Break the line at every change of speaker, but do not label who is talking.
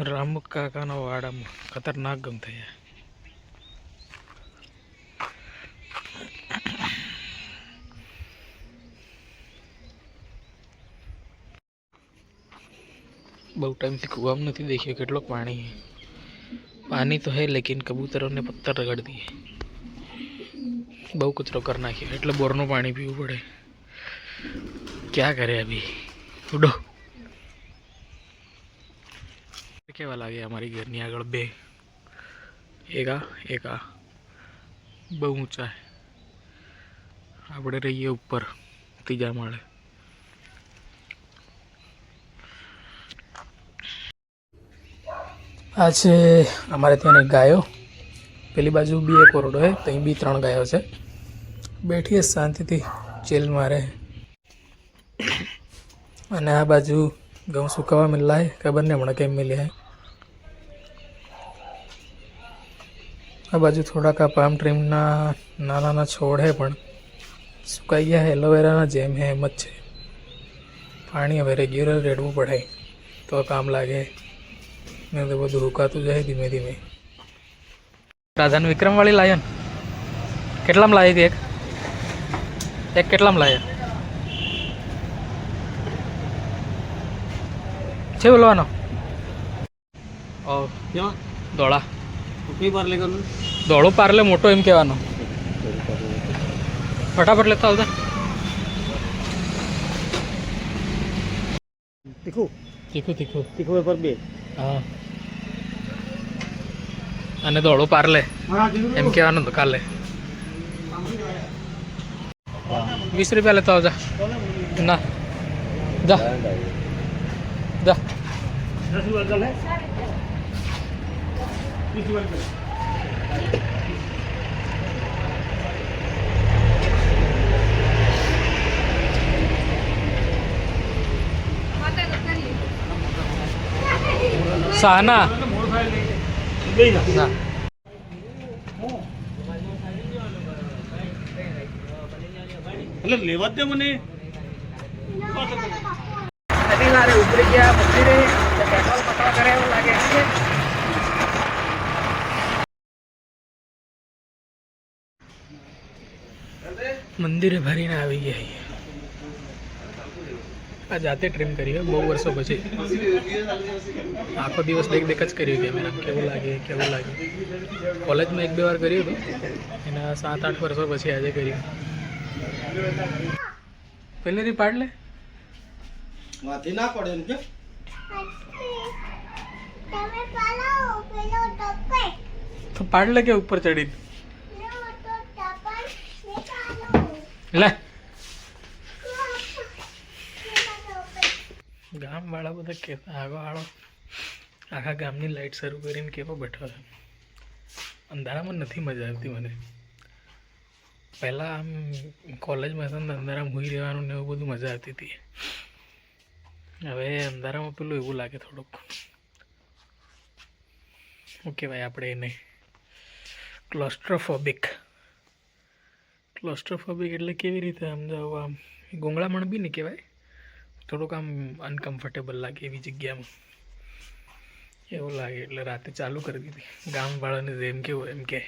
રામુ કાકાનો વાડામાં ખતરનાક ગમ થયા. बहुत टाइम से कुआं में नहीं देखिए કેટલો पानी पानी तो है लेकिन कबूतरों ने पत्थर रगड़ दिए. बहु कचरो कर नाख्यो એટલે બોરનું પાણી પીવું પડે. क्या करे अभी उडो કેવા લાગે અમારી ઘરની આગળ બે એક આ બહુ ઊંચા આપણે રહીએ ઉપર ત્રીજા માળે. આ છે અમારે ત્યાં ગાયો. પેલી બાજુ બી એક ઓરડો है ત્યાં બી 3 ગાયો છે. બેઠીએ શાંતિથી ચીલ મારે. અને આ બાજુ ઘઉં સુકાવા મિલા है ખબર નહીં હમણાં કેમ મિલ્યા है. આ બાજુ થોડાક આ પામ ટ્રીમના નાના છોડ है પણ સુકાઈ ગયા है. એલોવેરાના જેમ है એમ જ છે. પાણી હવે રેગ્યુલર રેડવું પડે તો કામ લાગે. ને તો બધું હુકાતું જાય ધીમે ધીમે. રાધાનું વિક્રમ વાળી લાયન કેટલામાં લાવી હતી? એક કેટલામાં લાયા છે બોલવાનો? દોડા દોડો પારલે મોટો એમ કહેવાનો. ફટાફટ લેતા આવતા. તીખું તીખું તીખું તીખું પેપર 2. હા અને દોડો પારલે એમ કહેવાનું તો કાલે 20 રૂપિયા લેતા આવજા. ના જા જા સહના
લેવા દે મને.
શનિવારે ઉતરી ગયા મંદિરે પેટ્રોલ પકવા કરે એવું લાગે છે. મંદિરે ભરીને આવી ગયા. આ જાતે ટ્રીમ કરી બહુ વર્ષો પછી. આખો દિવસ દેખ જ કર્યું કેમેરા કેવું લાગે. કોલેજમાં 1-2 વાર કર્યું હતું. એના 7-8 વર્ષો પછી આજે કર્યું. પહેલેથી પાડ લે
માથી ના પડે એમ કે
તમે પાલાઓ પેલો ટપે
તો પાડ લે કે ઉપર ચડી
નો તો ટપર નીકાળો
લે. ગામ વાળા બધા કહેતા આગળ આખા ગામની લાઈટ શરૂ કરીને કેવો બેઠો છે. અંધારામાં નથી મજા આવતી મને. પહેલાં આમ કોલેજમાં હતા ને અંધારામાં હોઈ રહેવાનું ને એવું બધું મજા આવતી હતી. હવે અંધારામાં પેલું એવું લાગે થોડુંક શું કહેવાય આપણે એને ક્લોસ્ટ્રોફોબિક એટલે કેવી રીતે સમજાવું? આમ ગોંગળામણ બી નહીં કહેવાય. થોડુંક આમ અનકમ્ફર્ટેબલ લાગે એવી જગ્યામાં એવું લાગે. એટલે રાતે ચાલુ કરી દીધી. ગામવાળાને જેમ કેવું એમ કે